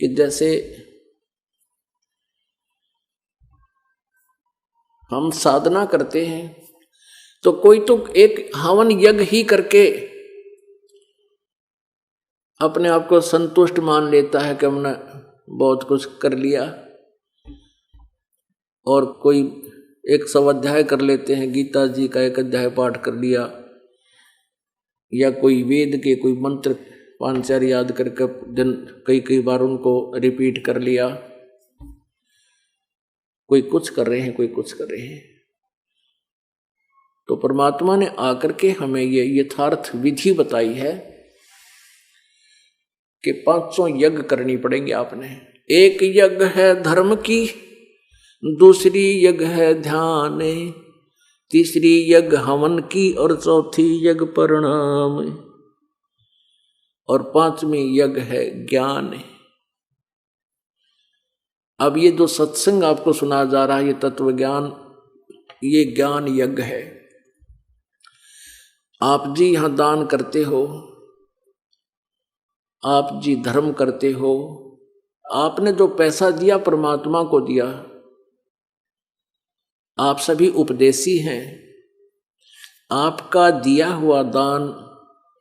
कि जैसे हम साधना करते हैं तो कोई तो एक हवन यज्ञ ही करके अपने आप को संतुष्ट मान लेता है कि हमने बहुत कुछ कर लिया, और कोई एक स्वाध्याय कर लेते हैं, गीता जी का एक अध्याय पाठ कर लिया, या कोई वेद के कोई मंत्र 5-4 याद करके दिन कई कई बार उनको रिपीट कर लिया। कोई कुछ कर रहे हैं, कोई कुछ कर रहे हैं। तो परमात्मा ने आकर के हमें ये यथार्थ विधि बताई है कि 500 यज्ञ करनी पड़ेंगे आपने। एक यज्ञ है धर्म की, दूसरी यज्ञ है ध्यान, तीसरी यज्ञ हवन की, और चौथी यज्ञ प्रणाम, और 5वीं यज्ञ है ज्ञान। अब ये जो सत्संग आपको सुना जा रहा है, ये तत्व ज्ञान, ये ज्ञान यज्ञ है। आप जी यहां दान करते हो, आप जी धर्म करते हो, आपने जो पैसा दिया परमात्मा को दिया। आप सभी उपदेशी हैं। आपका दिया हुआ दान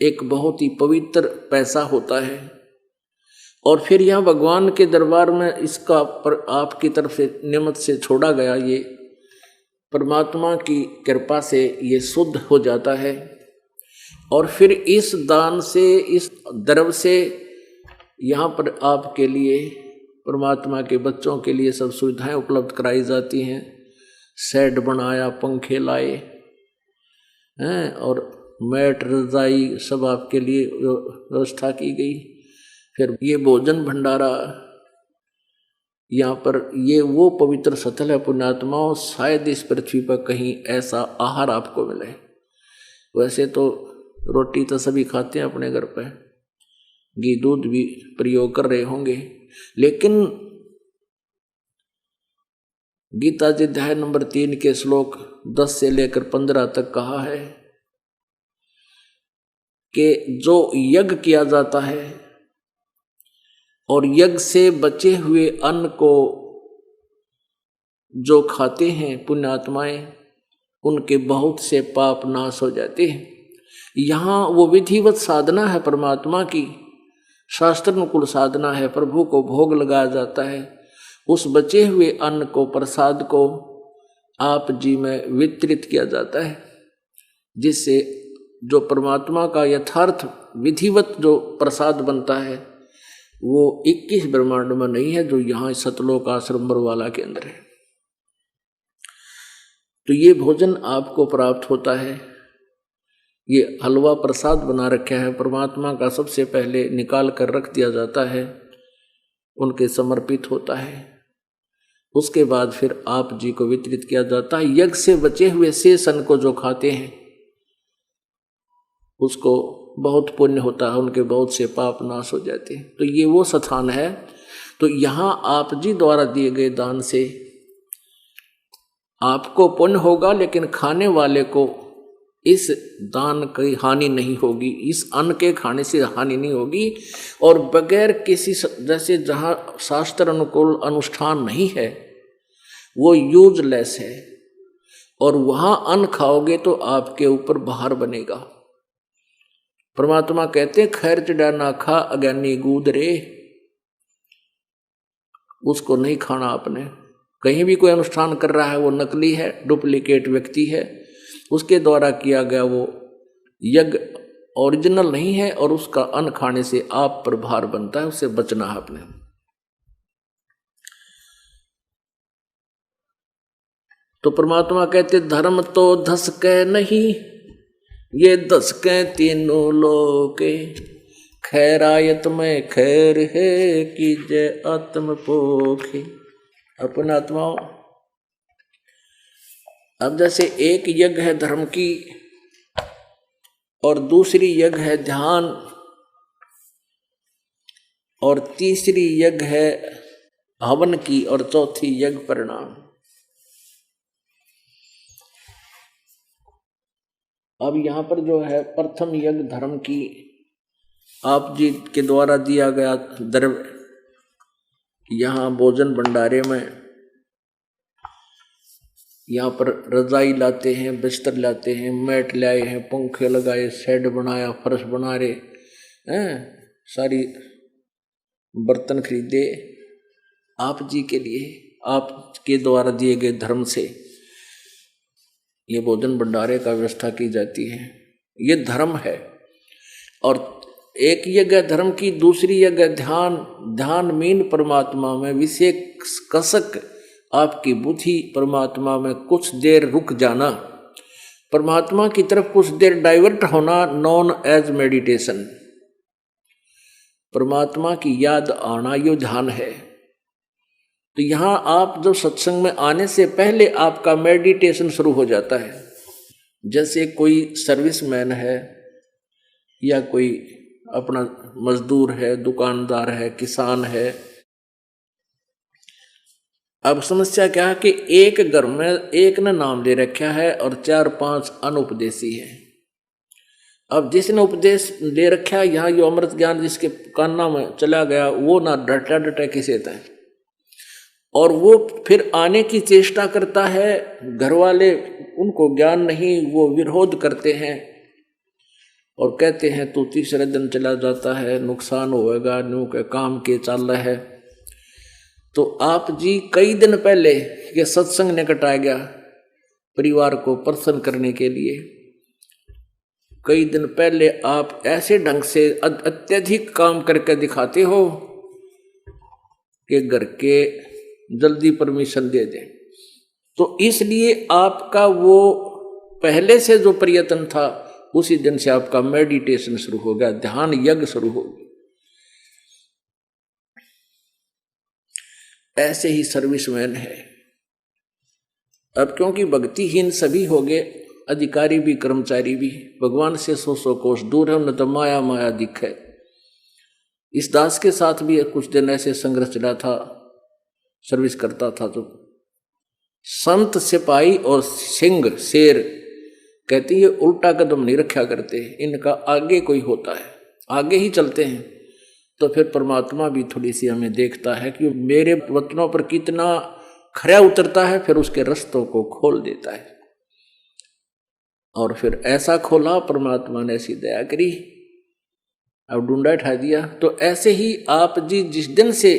एक बहुत ही पवित्र पैसा होता है, और फिर यह भगवान के दरबार में इसका पर आपकी तरफ से नियमत से छोड़ा गया, ये परमात्मा की कृपा से ये शुद्ध हो जाता है। और फिर इस दान से, इस द्रव्य से यहाँ पर आपके लिए, परमात्मा के बच्चों के लिए सब सुविधाएं उपलब्ध कराई जाती हैं। शेड बनाया, पंखे लाए हैं, और मैट रजाई सब आपके लिए व्यवस्था की गई। फिर ये भोजन भंडारा, यहाँ पर ये वो पवित्र स्थल है पुण्यात्माओं, शायद इस पृथ्वी पर कहीं ऐसा आहार आपको मिले। वैसे तो रोटी तो सभी खाते हैं अपने घर पे, घी दूध भी प्रयोग कर रहे होंगे, लेकिन गीता जी अध्याय नंबर 3 के श्लोक 10 से लेकर 15 तक कहा है कि जो यज्ञ किया जाता है और यज्ञ से बचे हुए अन्न को जो खाते हैं पुण्यात्माएं, उनके बहुत से पाप नाश हो जाते हैं। यहाँ वो विधिवत साधना है परमात्मा की, शास्त्र अनुकूल साधना है, प्रभु को भोग लगाया जाता है। उस बचे हुए अन्न को, प्रसाद को आप जी में वितरित किया जाता है, जिससे जो परमात्मा का यथार्थ विधिवत जो प्रसाद बनता है वो 21 ब्रह्मांड में नहीं है, जो यहाँ सतलोक आश्रम बरवाला के अंदर है। तो ये भोजन आपको प्राप्त होता है। ये हलवा प्रसाद बना रखा है, परमात्मा का सबसे पहले निकाल कर रख दिया जाता है, उनके समर्पित होता है। उसके बाद फिर आप जी को वितरित किया जाता है। यज्ञ से बचे हुए शेष अन्न को जो खाते हैं उसको बहुत पुण्य होता है, उनके बहुत से पाप नाश हो जाते हैं। तो ये वो स्थान है। तो यहाँ आप जी द्वारा दिए गए दान से आपको पुण्य होगा, लेकिन खाने वाले को इस दान की हानि नहीं होगी, इस अन्न के खाने से हानि नहीं होगी। और बगैर किसी, जैसे जहाँ शास्त्र अनुकूल अनुष्ठान नहीं है वो यूजलेस है, और वहाँ अन्न खाओगे तो आपके ऊपर भार बनेगा। परमात्मा कहते हैं खैर चढ़ा ना खा अज्ञानी गूद रे, उसको नहीं खाना आपने। कहीं भी कोई अनुष्ठान कर रहा है वो नकली है, डुप्लीकेट व्यक्ति है, उसके द्वारा किया गया वो यज्ञ ओरिजिनल नहीं है, और उसका अन्न खाने से आप पर भार बनता है, उससे बचना है आपने। तो परमात्मा कहते धर्म तो धसके नहीं, ये धसके तीनों लोके, खैरायत में खैर है कि जय आत्म पोखे। अपना आत्माओं, अब जैसे एक यज्ञ है धर्म की, और दूसरी यज्ञ है ध्यान, और तीसरी यज्ञ है हवन की, और चौथी यज्ञ परिणाम। अब यहाँ पर जो है प्रथम यज्ञ धर्म की, आप जी के द्वारा दिया गया द्रव्य यहाँ भोजन भंडारे में यहाँ पर रजाई लाते हैं, बिस्तर लाते हैं, मैट लाए हैं, पंखे लगाए, शेड बनाया, फर्श बना रहे हैं, सारी बर्तन खरीदे आप जी के लिए, आपके द्वारा दिए गए धर्म से ये भोजन भंडारे का व्यवस्था की जाती है। ये धर्म है। और एक जगह धर्म की, दूसरी जगह ध्यान। ध्यान मीन परमात्मा में विशेष कसक आपकी बुद्धि परमात्मा में कुछ देर रुक जाना, परमात्मा की तरफ कुछ देर डाइवर्ट होना, नॉन एज मेडिटेशन। परमात्मा की याद आना यो ध्यान है। तो यहाँ आप जब सत्संग में आने से पहले आपका मेडिटेशन शुरू हो जाता है। जैसे कोई सर्विसमैन है या कोई अपना मजदूर है, दुकानदार है, किसान है। अब समस्या क्या है कि एक घर में एक ने नाम ले रखा है और 4-5 अनुपदेशी है। अब जिसने उपदेश ले रखा है, यहाँ यो अमृत ज्ञान जिसके कान्ना में चला गया, वो ना डटा डटा किसे है, और वो फिर आने की चेष्टा करता है। घर वाले उनको ज्ञान नहीं, वो विरोध करते हैं और कहते हैं तू तीसरे दिन चला जाता है, नुकसान होएगा, न्यू के काम के चल रहा है। तो आप जी कई दिन पहले ये सत्संग निकट आ गया, परिवार को प्रसन्न करने के लिए कई दिन पहले आप ऐसे ढंग से अत्यधिक काम करके दिखाते हो कि घर के जल्दी परमिशन दे दें। तो इसलिए आपका वो पहले से जो प्रयत्न था, उसी दिन से आपका मेडिटेशन शुरू हो गया, ध्यान यज्ञ शुरू हो गया। ऐसे ही सर्विसमैन है। अब क्योंकि भक्तिहीन सभी हो गए, अधिकारी भी कर्मचारी भी, भगवान से 100 कोस दूर है, उन्हें तो माया माया दिखे। इस दास के साथ भी कुछ दिन ऐसे संघर्ष चला था, सर्विस करता था। तो संत सिपाही और सिंह शेर कहते ये उल्टा कदम नहीं रखा करते, इनका आगे कोई होता है, आगे ही चलते हैं। तो फिर परमात्मा भी थोड़ी सी हमें देखता है कि मेरे वचनों पर कितना खरा उतरता है, फिर उसके रास्तों को खोल देता है। और फिर ऐसा खोला, परमात्मा ने ऐसी दया करी, अब डूंडा उठा दिया। तो ऐसे ही आप जी जिस दिन से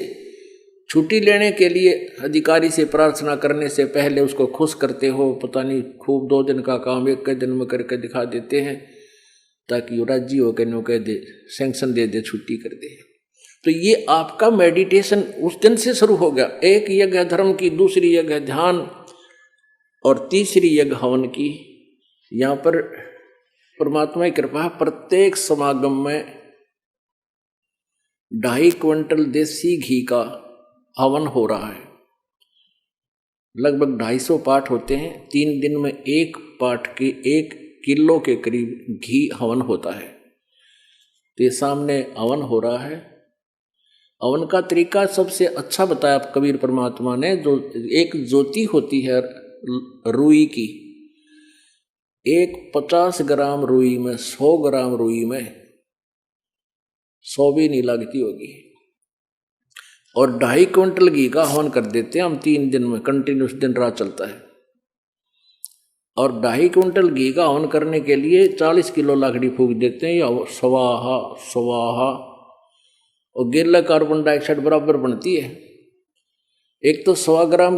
छुट्टी लेने के लिए अधिकारी से प्रार्थना करने से पहले उसको खुश करते हो, पता नहीं खूब 2 दिन का काम 1 दिन में करके दिखा देते हैं, ताकि वो राजी होकर नो कह दे, सैंक्शन दे दे, छुट्टी कर दे। तो ये आपका मेडिटेशन उस दिन से शुरू हो गया। एक यज्ञ धर्म की, दूसरी यज्ञ ध्यान और तीसरी यज्ञ हवन की। यहाँ पर परमात्मा की कृपा, प्रत्येक समागम में 2.5 क्विंटल देसी घी का हवन हो रहा है। लगभग 250 पाठ होते हैं। 3 दिन में एक पाठ के 1 किलो के करीब घी हवन होता है। तो ये सामने हवन हो रहा है। हवन का तरीका सबसे अच्छा बताया कबीर परमात्मा ने। जो एक ज्योति होती है रुई की, 50 ग्राम रुई में 100 ग्राम रुई में 100 भी नहीं लगती होगी, और 2.5 क्विंटल घी का हवन कर देते हैं हम 3 दिन में, कंटिन्यूस दिन रात चलता है। और 2.5 क्विंटल घी का हवन करने के लिए 40 किलो लाकड़ी फूंक देते हैं, या स्वाहा स्वाहा, और गिरला कार्बन डाइऑक्साइड बराबर बनती है। एक तो 100 ग्राम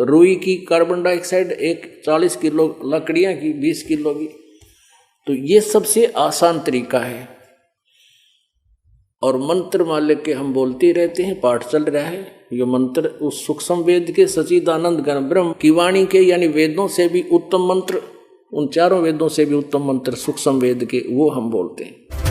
रुई की कार्बन डाइऑक्साइड, एक 40 किलो लकड़ियाँ की 20 किलो की। तो ये सबसे आसान तरीका है। और मंत्र माले के हम बोलते रहते हैं, पाठ चल रहा है। ये मंत्र उस सूक्ष्म वेद के सच्चिदानंद घन ब्रह्म की वाणी के, यानी वेदों से भी उत्तम मंत्र, उन 4 वेदों से भी उत्तम मंत्र सूक्ष्म वेद के, वो हम बोलते हैं।